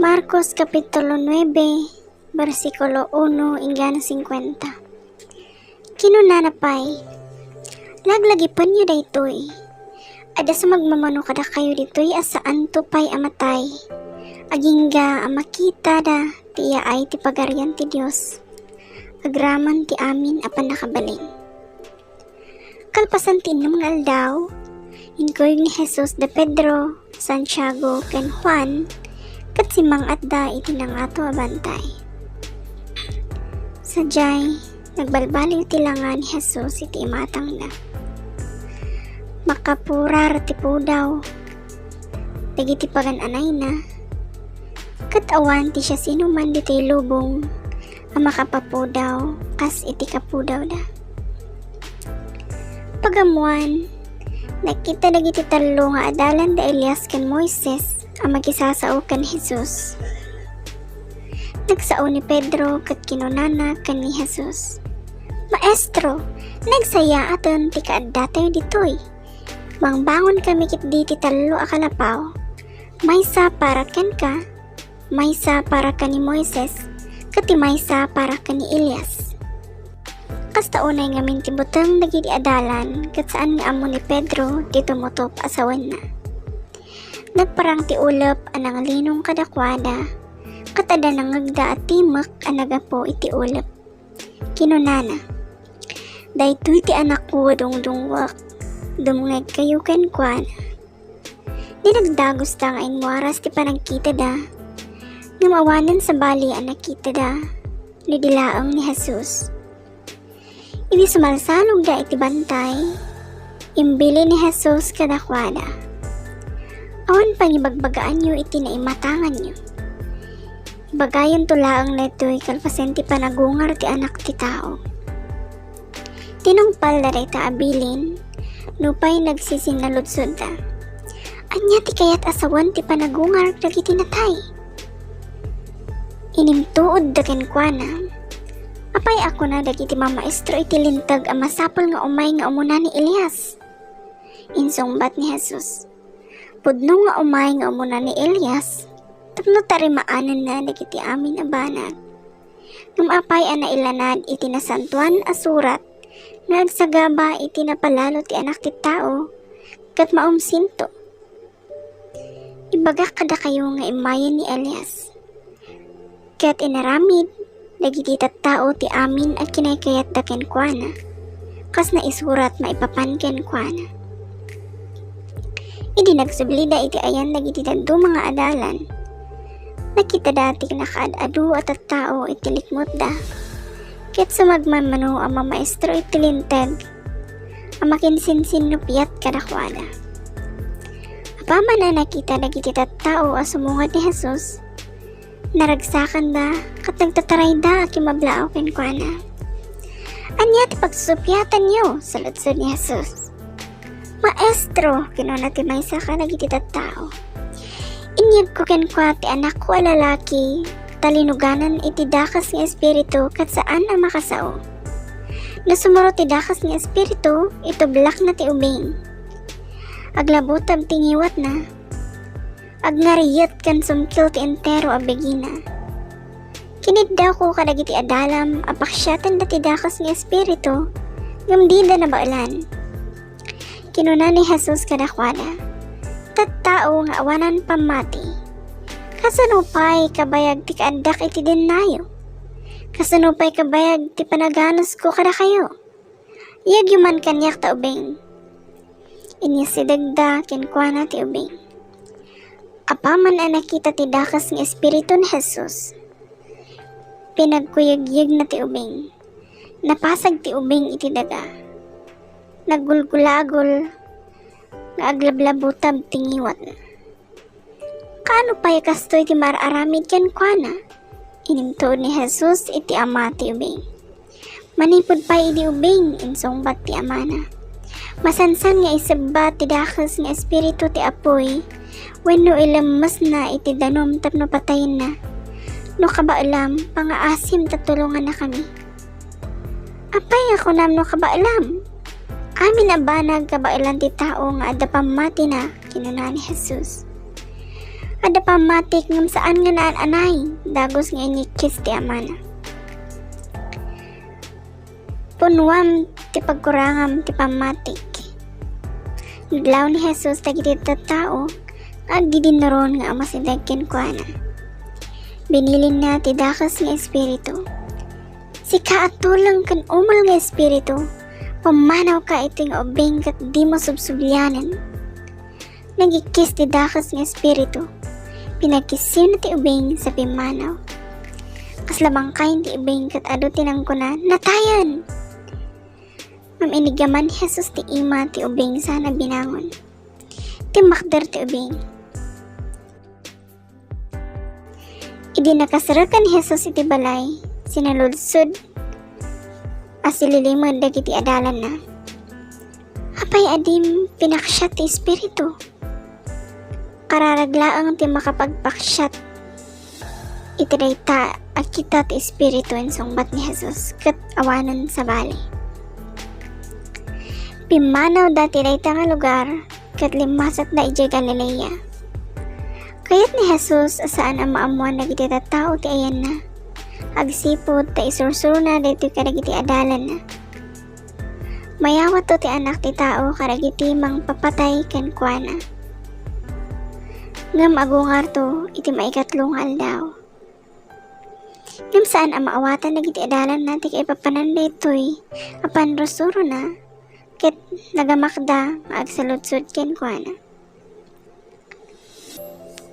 Marcos Kapitulo 9, versikulo 1 hinggang 50. Kinunanapay, laglagi pa niyo daytoy. Ada sa magmamano kada kayo ditoy asaan to pay amatay. Agingga amakita da, tiya ay ti pagarian ti Dios. Agraman ti amin apan nakabaling. Kalpasan ti nga aldaw, inkoy ni Jesus de Pedro, Santiago, ken Juan, kat simang atda iti nang ato abantay. Sadyay, nagbalbaliw ti langa ni Jesus iti imatang na. Makapurar ti pudaw, dagiti pagananay na, kat awan ti siya sinuman diti lubong, ang makapapudaw, kas iti kapudaw da. Pagamuan, nakita dagiti talo nga adalan da Elias ken Moises, ang magisasao kan Jesus. Nagsao ni Pedro kat kinunana kan ni Jesus. Maestro, nagsaya aton ti kaadda tayo ditoy. Mangbangon kami kit diti talo akalapaw. Maysa para ken ka, maysa para kan ni Moises, kati maysa para kan ni Elias. Kasta unay nga mintibutang dagiti adalan kat saan nga amo ni Pedro dito motop asawan na. Nagparang ti ulap anang linong kadakwada, katada nangagda at timak anagapo iti ulap. Kinunana, daytoy ti anak ko dungdungwak, dumungeg kayo ken kwana. Di nagdagos ta nga inwaras ti panagkita da, ngamawanan sa bali ang nakita da, nidilaang ni Jesus. Idi sumalsalog da iti bantay, imbili ni Jesus kadakwada. Awan pangibagbagaan nyo iti naimatangan nyo. Ibagayon tulaang neto'y kalpasenti panagungar ti anak ti tao. Tinungpal na rin taabilin, nupay nagsisinaludsod da. Anya ti kayat asawan ti panagungar dagiti natay. Inimtuod da kenkwana. Apay ako na dagiti mamaestro iti lintag ang masapol nga umay nga umuna ni Elias. Insungbat ni Jesus. Pudno nga umay nga umuna ni Elias, tapno tarimaanan na dagiti amin abanag. Ngumapay ana ilanad iti nasantuan asurat, nga agsagaba iti napalalo ti anak ti tao, kat maumsinto. Ibagak kada kayo nga imayan ni Elias. Kat inaramid, dagiti tattao ti amin at kinaykayat da kenkwana, kas na isurat maipapan kenkwana. Idi nagsublida iti ayan dagiti daddo mga adalan. Nakita dati nakaadado at tao iti likmot da. Ket sumagmamano ang mamaestro iti lintag, ang makinsinsin no piyat kadakwada. Apama na nakita dagiti tattao a sumungad ni Jesus, naragsakan da kat nagtataray da kimablao kenkwana. Anya ti pagsusupyatan nyo, saludsod ni Jesus. Maestro, kinuna ti maysa ka dagiti tattao. Inyag ko kenkwa ti anak ko a lalaki, talinuganan iti dakas nga espiritu kat saan ang makasao. Nasumaro ti dakas nga espiritu, ito blak na ti ubing. Aglabutab tingiwat na. Agnariyat kan sumkil ti entero a begina. Kinidda ko kadagiti adalam, apaksyatan da ti dakas nga espiritu, ngamdida na baulan. Kinuna ni Jesus kadakwada, tattao nga awanan pamati. Kasanupay kabayag ti kaadak iti denayo. Kasanupay kabayag ti panaganos ko kada kayo. Yagyuman kanyak ta ubing. Inyasidagda kenkwana ti ubing. Apaman ang nakita ti dakas ng espiritu ni Jesus. Pinagkuyagyag na ti ubing. Napasag ti ubing iti daga. Naggulgulagol nga aglablabutab tingiwat. Kaano pa'y kastoy ti mararamid kenkwana? Inimtuod ni Jesus iti ama ti ubing. Manipod pa iti ubing, insungbat ti amana. Masansan nga isabat ti dakas nga espiritu ti apoy, wenno ilamas na iti danom tapno patayin na. No kabaalam, pangaasim tatulungan na kami. Apay ako nam no kabaalam? Amin na banag kabailan ti tao nga adda pamati na, kinuna ni Jesus. Ada pamatik ngam saan nga naan anay, dagos nga inikis ti amana. Punwam ti pagkurangam ti pamatik. Naglaw ni Jesus dagiti tattao, agdidinaron nga amasidagken kuana. Binilin na ti dakas nga espiritu. Si kaatulang kan umal nga espiritu, pamanaw ka iting obeng kat di mo subsubyanan. Nagikis ti dakas nga espiritu, pinagkisiw na ti ubeng sa pimanaw. Kaslamang kain ti ubeng kat ado tinangkuna, natayan! Maminigaman Jesus ti ima ti ubeng sana binangon. Ti makder ti ubeng. Idi nakasarakan Jesus iti balay, sinaludsod asililimod dagiti adalan na. Apay adim pinaksyat ti espiritu. Kararaglaang ti makapagpaksyat iti dayta akita ti espiritu en sungbat ni Jesus ket awanan sa bali. Pimanaw dati dayta nga lugar ket limasat da ijay Galilea. Kayat ni Jesus asaan ang maamuan dagiti tattao ti ayan na. Agsipod ta isursuro na daytoy kadagiti adalan na. Mayawat to ti anak ti tao kadagiti mangpapatay ken kuana. Ngam agungar to iti maikatlong aldaw. Ngam saan ang maawatan dagiti adalan na ti kaipapanan daytoy apan rusuro na ket nagamakda agsaludsod ken kuana.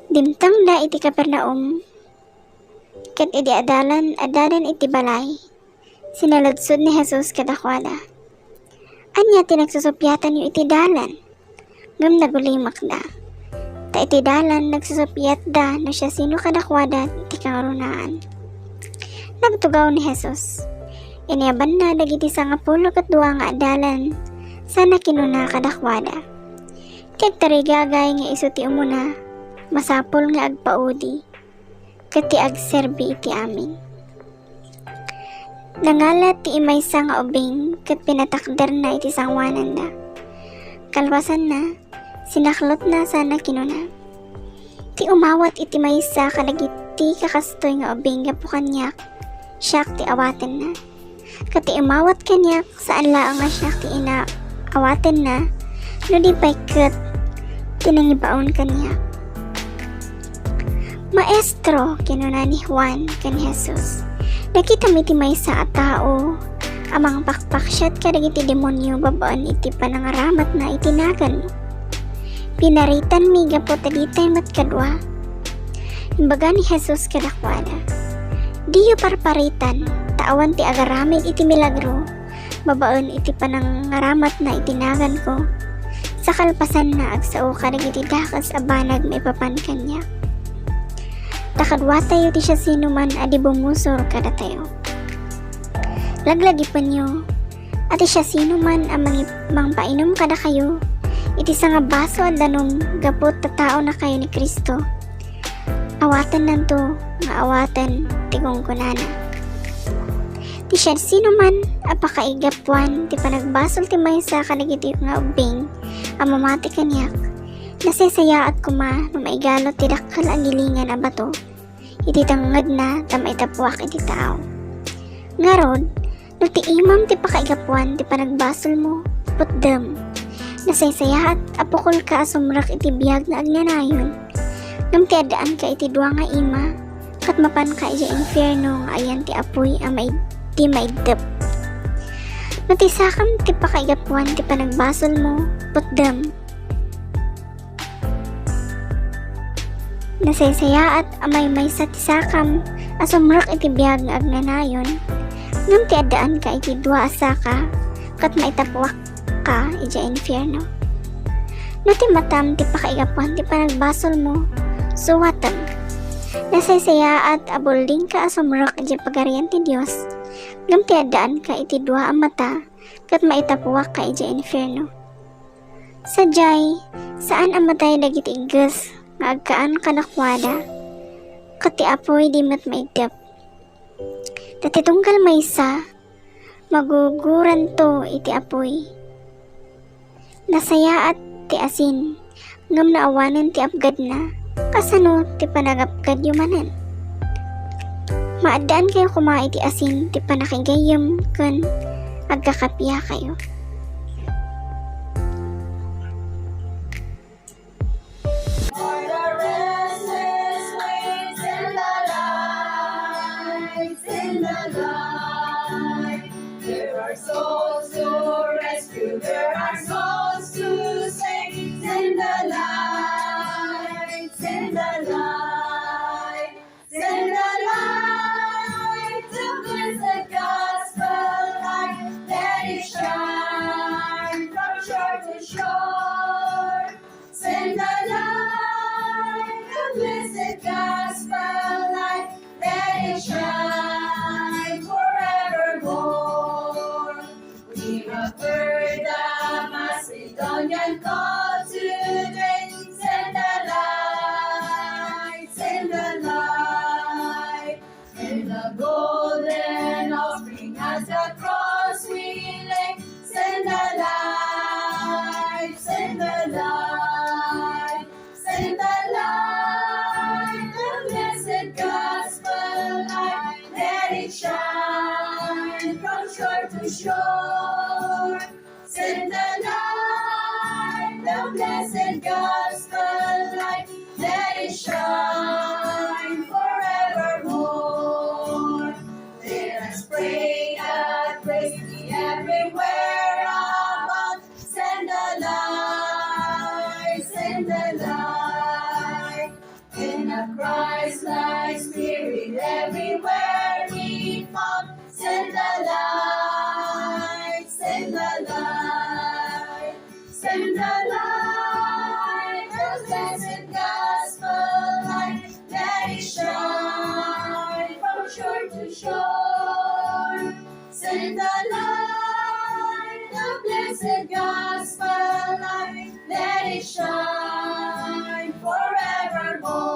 Dimtang da iti Capernaum ket iti adalan iti balay. Sinaludsod ni Jesus kadakwada. Anya ti nagsusupyatan yu iti dalan. Ngam nagulimak da. Ta iti dalan nagsusupyat da no siya sino kadakwada ti kangarunaan. Nagtugaw ni Jesus. Iniaban na dagiti 12 nga adalan sana kinuna kadakwada. Kag tarigagay nga isu ti umuna masapol nga agpaudi ket ti agserbi iti amin. Nangalat ti imaysa nga ubing ket pinatakder na iti sangwanan da. Kalwasan na sinaklot na sana kinuna. Ti umawat iti maysa kadagiti kakastoy nga ubing gapu kanyak. Siyak ti awaten na. Ket ti umawat kanyak saan laang nga siyak ti awaten na no di pay ket tinangibaon kanyak. Maestro, kinuna ni Juan ken Jesus. Nakita mi ti maysa a tao amang pakpaksyat kadagiti demonyo babaan iti panangaramat na itinagan mo. Pinaritan mi gapu taditay matkadwa. Imbaga ni Jesus kadakwada. Diyo parparitan, taawan ti agaramid iti milagro, babaan iti panangaramat na itinagan ko. Sa kalpasan na agsao kadagiti dakas abanag maipapan kanya. Takadwa tayo ti siya sino man adi bumusor kada tayo. Laglagi pa nyo, ati siya sino man ang mangpainom kada kayo, iti sa nga baso at danom gapot tatao na kayo ni Kristo. Awatan nanto, nga awatan tigong kunana. Ti siya sino man apakaigapuan ti panagbasol ti maysa kadagiti nga ubing ang mamati kanyak. Nasisaya at kuma no maigalot ti dakkel ang gilingan a bato. Iti tangad na ta maitapwak iti tao. Ngarod, no ti imam ti pakaigapuan ti panagbasol mo, putdem. Nasisaya at apukol ka asumrak iti biyag na agnanayon. Ngam ti adaan ka iti dua nga ima, kat mapan ka iti infierno nga ayan ti apoy ang ti maidep. No ti sakam ti pakaigapuan ti panagbasol mo, putdem. Nasaysaya at amay may satisakam asumrak iti biyag nga agnanayon. Ngam ti adaan ka iti dua asaka kat maitapwak ka iti infierno. No ti matam ti pakaigapuan ti panagbasol mo, suwatan. Nasaysaya at abulding ka asumrak iti pagarian ti Dios. Ngam ti adaan ka iti dua ang mata kat maitapwak ka iti infierno. Sadyay, saan ang matay dagiti igas nga agkaan kanakwada kati apoy di mat maidap. Dati tunggal maysa maguguran to iti apoy. Nasaya at ti asin ngam naawanan ti apgad na Kasano ti panagapkad yumanan. Maadaan kayo kumait ti asin ti panakigayam kan agkakapya kayo. For the restless waves in the lights, in the light, there are souls to rescue, there are souls to save. In the lights, in the light, in the light, to blessed gospel light, let it shine from shore to shore. Send the light, the blessed gospel light, let it shine forevermore. We have heard the Macedonian call today. Send the light, send the light, and the golden offering as the cross we lay. Send the light, send the light, send the light, the blessed gospel light, let it shine from shore to shore. Send the light, the blessed gospel light, let it shine forevermore. Let us pray that grace be everywhere about. Send the light, send the light, in a Christ-like spirit everywhere we found. Send the light, send the light, send the light, the blessed gospel light, let it shine from shore to shore. Send the light, the blessed gospel light, let it shine forevermore.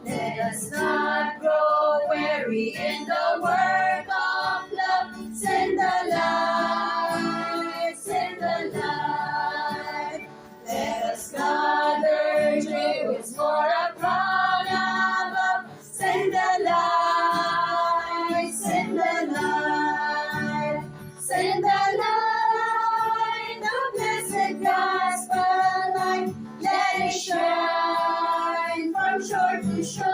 Let us not grow weary in the work of love. Send the light, send the light. Let us gather jewels for a crown above. Send the light, send the light, send the light, the blessed gospel light, let it shine from shore to shore.